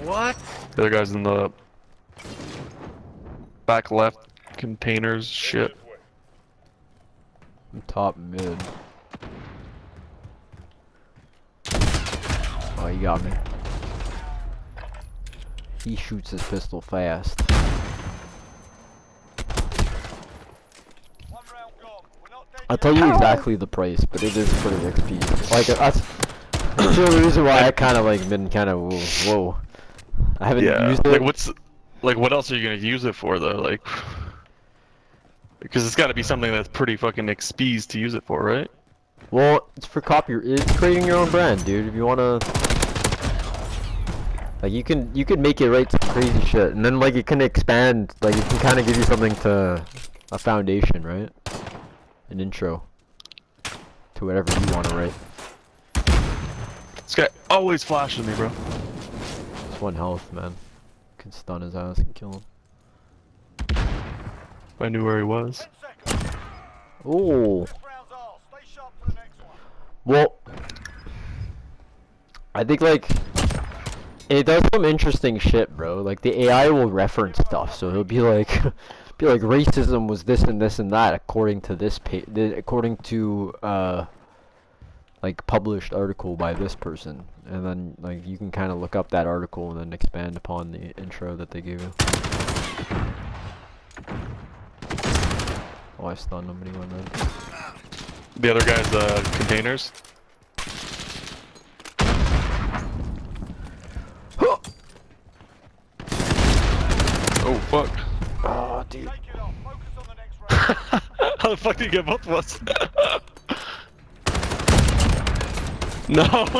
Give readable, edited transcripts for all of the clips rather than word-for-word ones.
What? The other guy's in the back left containers. Shit. Top mid. Oh, you got me. He shoots his pistol fast. I'll tell you exactly the price, but it is for the XP. Like that's the only reason why I kind of like been kind of whoa. I haven't used it. Like what else are you gonna use it for though? Like, because it's got to be something that's pretty fucking XP's to use it for, right? Well, it's for it's creating your own brand, dude. If you wanna, like, you could make it write some crazy shit, and then like it can expand. Like it can kind of give you something to a foundation, right? An intro to whatever you want to write. This guy always flashes me, bro. It's 1 health, man. Can stun his ass and kill him. If I knew where he was. Oh. Well, I think like it does some interesting shit, bro. Like the AI will reference stuff, so it'll be like, racism was this and this and that according to this according to like published article by this person, and then like you can kind of look up that article and then expand upon the intro that they gave you. Oh, I stunned him, but he went in. The other guy's containers. Oh fuck. Oh, dude. How the fuck did you get both of us? No, no.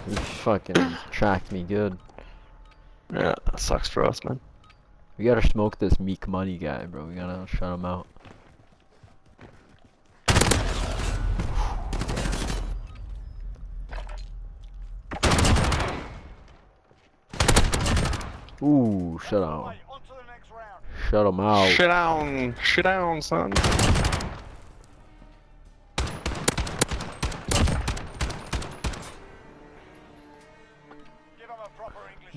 You fucking tracked me good. Yeah, that sucks for us, man. We gotta smoke this Meek Money guy, bro. We gotta shut him out. Ooh, shut out. Shut him out. Shit down, son.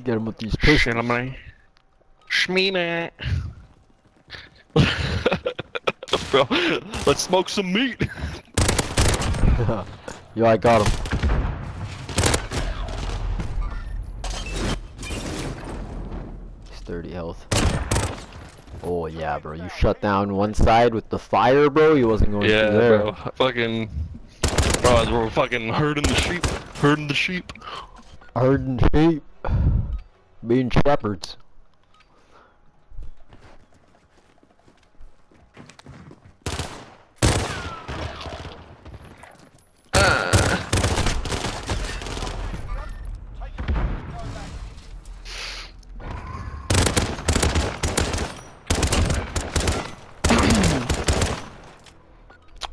Get him with these pistols. Shmeena. Bro, let's smoke some meat. Yo, I got him. He's 30 health. Oh yeah, bro. You shut down one side with the fire, bro. He wasn't going through there. Bro. Bro, as we're fucking herding the sheep. Herding the sheep. Herding sheep. Being shepherds.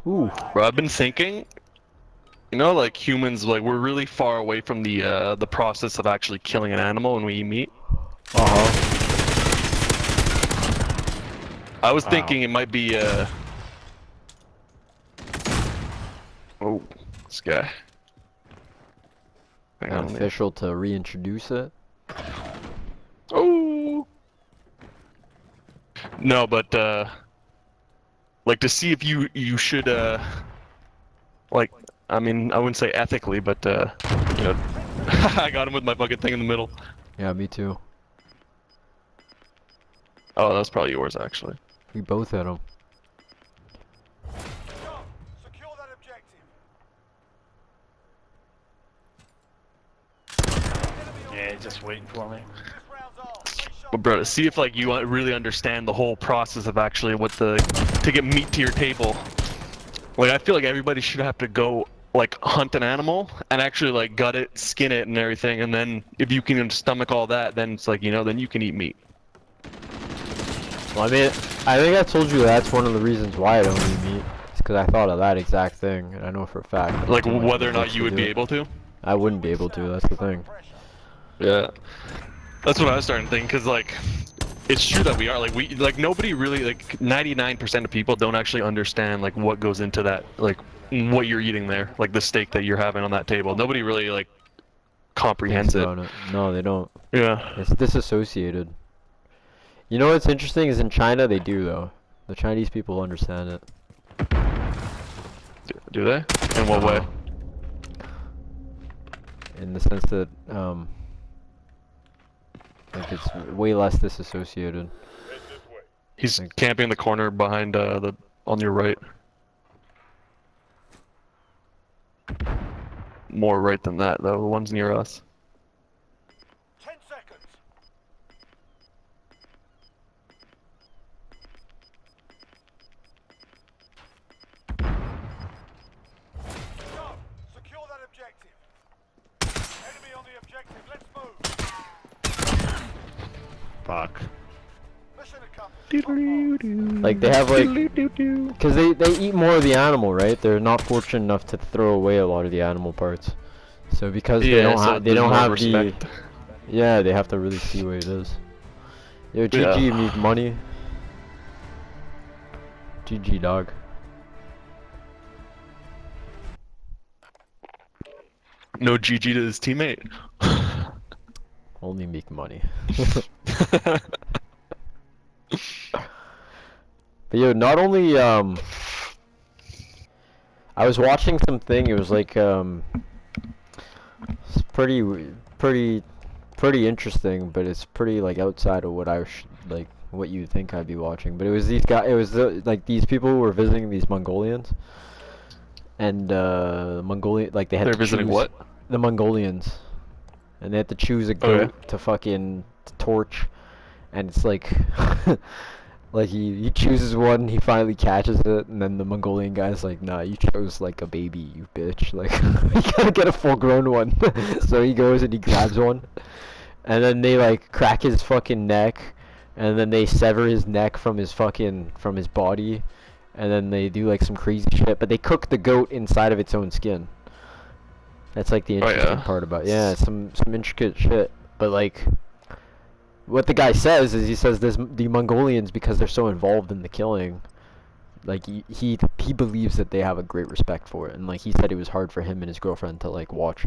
Ooh. Bro, I've been thinking, you know, like humans, like we're really far away from the process of actually killing an animal when we eat meat. I was thinking it might be oh, this guy. Hang on, Beneficial to reintroduce it. Oh. No, but like to see if you should like, I mean, I wouldn't say ethically, but you know, I got him with my fucking thing in the middle. Yeah, me too. Oh, that's probably yours actually. We both hit him. Secure that objective. Yeah, just waiting for me. But bro, to see if like you really understand the whole process of actually what to get meat to your table. Like I feel like everybody should have to go like hunt an animal and actually like gut it, skin it, and everything. And then if you can stomach all that, then it's like, you know, then you can eat meat. Well, I mean, I think I told you that's one of the reasons why I don't eat meat. It's because I thought of that exact thing, and I know for a fact. Like whether or not you would be able to. I wouldn't be able to. That's the thing. Yeah. That's what I was starting to think, because like it's true that we are like nobody really, like 99% of people don't actually understand like what goes into that, like what you're eating there, like the steak that you're having on that table. Nobody really like comprehends it. about it. No, they don't. Yeah. It's disassociated. You know what's interesting is in China they do though. The Chinese people understand it. Do they? In what way? In the sense that like it's way less disassociated. He's camping in the corner behind on your right. More right than that though. The ones near us. 10 seconds. Go. Secure that objective. Enemy on the objective. Let's move. Fuck. Mission accomplished. Like they have like, because they eat more of the animal, right? They're not fortunate enough to throw away a lot of the animal parts. So because they don't have there's more respect. yeah, they have to really see what it is. Yo, GG, you need money. GG, dog. No GG to his teammate. Only make money. But yo, not only I was watching something. It was like it's pretty interesting, but it's pretty like outside of what I like what you think I'd be watching. But it was these guys. It was like these people who were visiting these Mongolians, and Mongolian like they had They're to visiting choose what? the Mongolians, and they had to choose a goat to fucking torch, and it's like. Like he chooses one, he finally catches it, and then the Mongolian guy's like, "Nah, you chose like a baby, you bitch. Like you gotta get a full-grown one." So he goes and he grabs one, and then they like crack his fucking neck, and then they sever his neck from his body, and then they do like some crazy shit. But they cook the goat inside of its own skin. That's like the interesting part about some intricate shit. But like. What the guy says is he says the Mongolians, because they're so involved in the killing, like he believes that they have a great respect for it, and like he said it was hard for him and his girlfriend to like watch.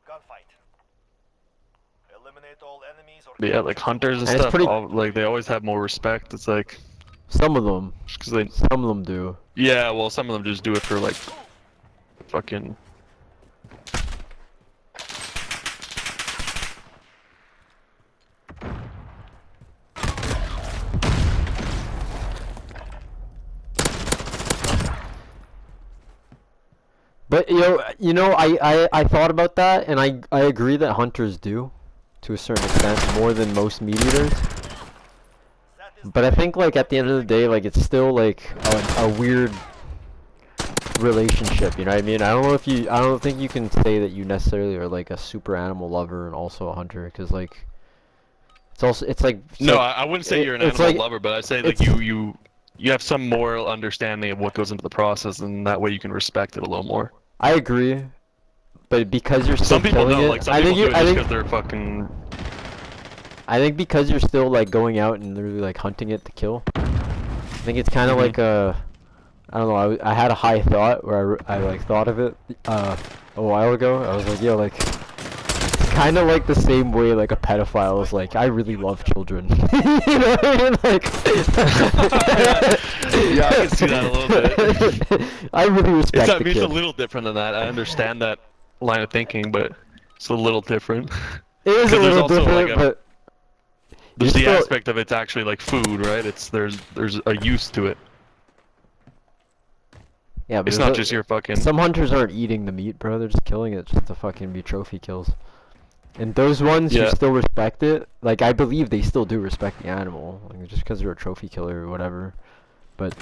Gunfight. Eliminate all enemies or Yeah, like hunters and And it's stuff. pretty- Like they always have more respect. It's like Some of them because they. do. Yeah, well, some of them just do it for like fucking. But you know, I thought about that, and I agree that hunters do, to a certain extent, more than most meat eaters. But I think like at the end of the day, like it's still like a weird relationship. You know what I mean? I don't think you can say that you necessarily are like a super animal lover and also a hunter, because like it's like No, I wouldn't say you're an it's animal like- lover, but I say like you have some moral understanding of what goes into the process, and that way you can respect it a little more. I agree, but because you're still Some people killing don't. it, Like some I people think do it just because they're fucking. I think because you're still like going out and literally like hunting it to kill. I think it's kind of like a, I don't know. I had a high thought where I like thought of it a while ago. I was like, yo, like it's kind of like the same way like a pedophile is like, I really love children. You know what I mean? Like. Yeah, I can see that a little bit. I really respect the It's kid. a little different than that. I understand that line of thinking, but it's a little different. It is a 'Cause there's little also, different, like, but. There's You're the still- aspect of it's actually like food, right? There's a use to it. Yeah, but It's not just your fucking. Some hunters aren't eating the meat, bro. They're just killing it just to fucking be trophy kills. And those ones who Yeah. still respect it, like I believe they still do respect the animal, like, just because they're a trophy killer or whatever. But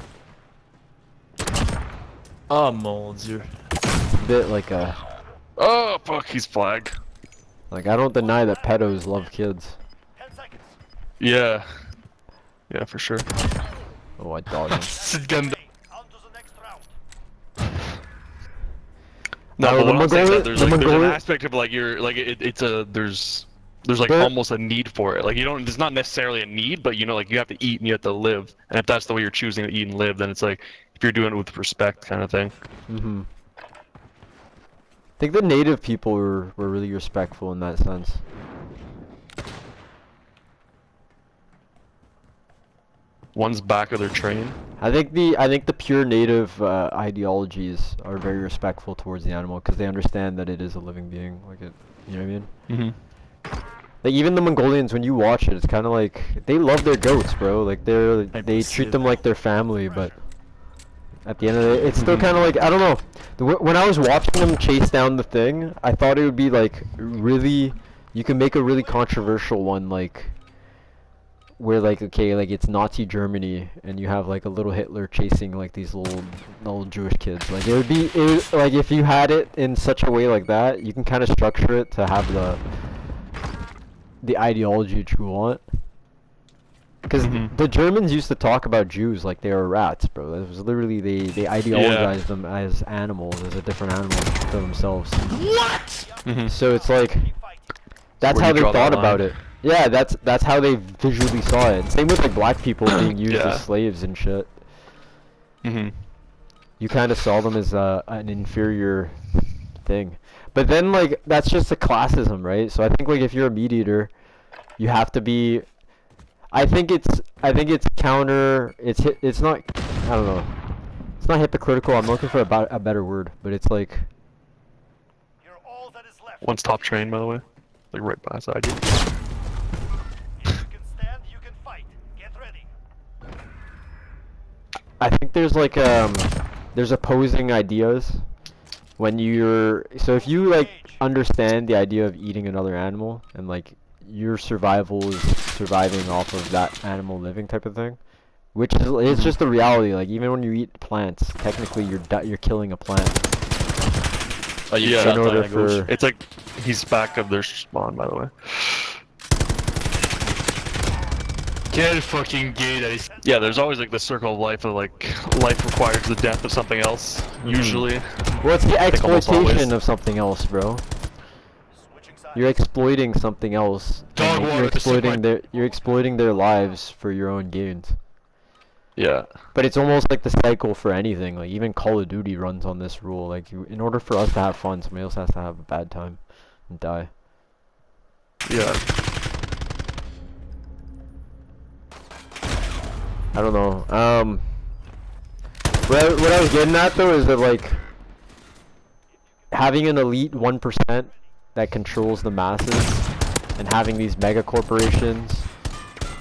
Ah, mon dieu. it's a bit like a, Oh fuck, he's flagged. like I don't deny that pedos love kids. 10 seconds. Yeah. Yeah, for sure. Oh, I dodged him. On to the next round. No, Oh, but the what I'm saying is that Mongolian- there's the like there's an Mongolian- aspect of like you're like it's a there's like There- almost a need for it. Like you don't, it's not necessarily a need, but you know, like you have to eat and you have to live. And if that's the way you're choosing to eat and live, then it's like if you're doing it with respect, kind of thing. Mm-hmm. I think the native people were really respectful in that sense. One's back of their train. I think the pure native ideologies are very respectful towards the animal because they understand that it is a living being. Like it, you know what I mean? Mm-hmm. Like even the Mongolians, when you watch it, it's kind of like they love their goats, bro. Like they see treat them that. like their family, but at the end of the day, it's still kind of like I don't know. When I was watching them chase down the thing, I thought it would be like really, you can make a really controversial one, like where like okay, like it's Nazi Germany and you have like a little Hitler chasing like these little Jewish kids. Like like if you had it in such a way like that, you can kind of structure it to have the ideology that you want. Because the Germans used to talk about Jews like they were rats, bro. It was literally they ideologized them as animals, as a different animal to themselves. Mm-hmm. So it's like that's Where how you they draw that thought about line. it. Yeah, that's how they visually saw it. And same with like black people being used Yeah. as slaves and shit. Mm-hmm. You kind of saw them as an inferior thing. But then like that's just a classism, right? So I think like if you're a meat eater, you have to be. I think it's counter. It's not. I don't know. It's not hypocritical. I'm looking for a better word, but it's like. You're all that is left. One's top train, by the way, like right beside you. If you can stand, you can fight. Get ready. I think there's like there's opposing ideas when you're so if you like understand the idea of eating another animal and like your survival is surviving off of that animal living type of thing, which is it's just the reality. Like even when you eat plants, technically you're killing a plant. Oh, you Yeah, shot in order that goes. for It's like he's back of their spawn, by the way. Get fucking gay that is. Yeah, there's always like the circle of life life requires the death of something else. Usually. well, it's the think almost always. exploitation of something else, bro. Switching sides. You're exploiting something else. Dog and water to suck my- you're exploiting their lives for your own gains. Yeah. But it's almost like the cycle for anything. Like even Call of Duty runs on this rule. Like in order for us to have fun, somebody else has to have a bad time and die. Yeah. I don't know. What I was getting at though is that like having an elite 1% that controls the masses and having these mega corporations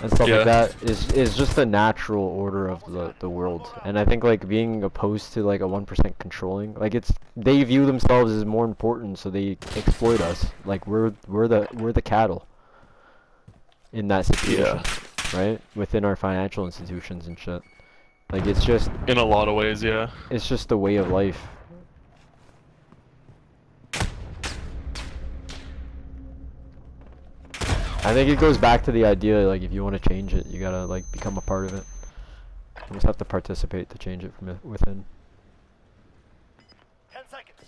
and stuff Yeah. like that is just the natural order of the world. And I think like being opposed to like a 1% controlling, like they view themselves as more important, so they exploit us. Like we're the cattle in that situation, right? Within our financial institutions and shit. Like it's just In a lot of ways, yeah. the way of life. I think it goes back to the idea, like, if you want to change it, you gotta, like, become a part of it. You just have to participate to change it from within. 10 seconds.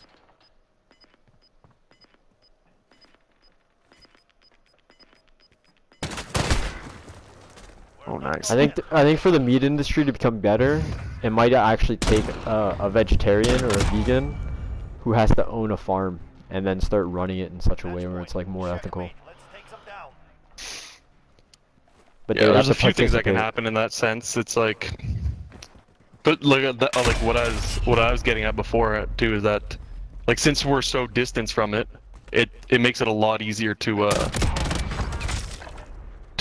Oh, nice. I think for the meat industry to become better, it might actually take a vegetarian or a vegan who has to own a farm and then start running it in such a way where it's, like, more ethical. Let's take some down. But Yeah, they would there's a have to few things that can participate. happen in that sense. It's like, but like like what I was getting at before too is that, like, since we're so distant from it, it makes it a lot easier to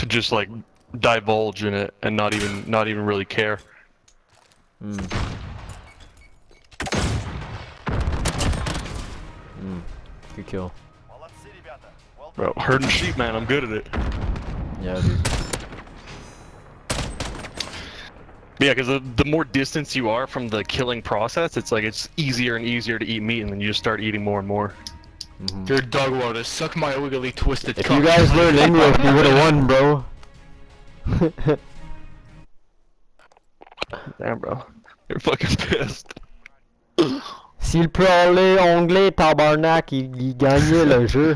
just like divulge in it and not even really care. Good kill. Молодцы, ребята. Well done. Bro, herding sheep, man, I'm good at it. Yeah, dude. Yeah, because the more distance you are from the killing process, it's like it's easier and easier to eat meat, and then you just start eating more and more. Your dog water. Suck my wiggly twisted If cock. you guys learned English, you would have won, bro. Damn, bro, you're fucking pissed. S'il parlait anglais, tabarnak, il gagnait le jeu.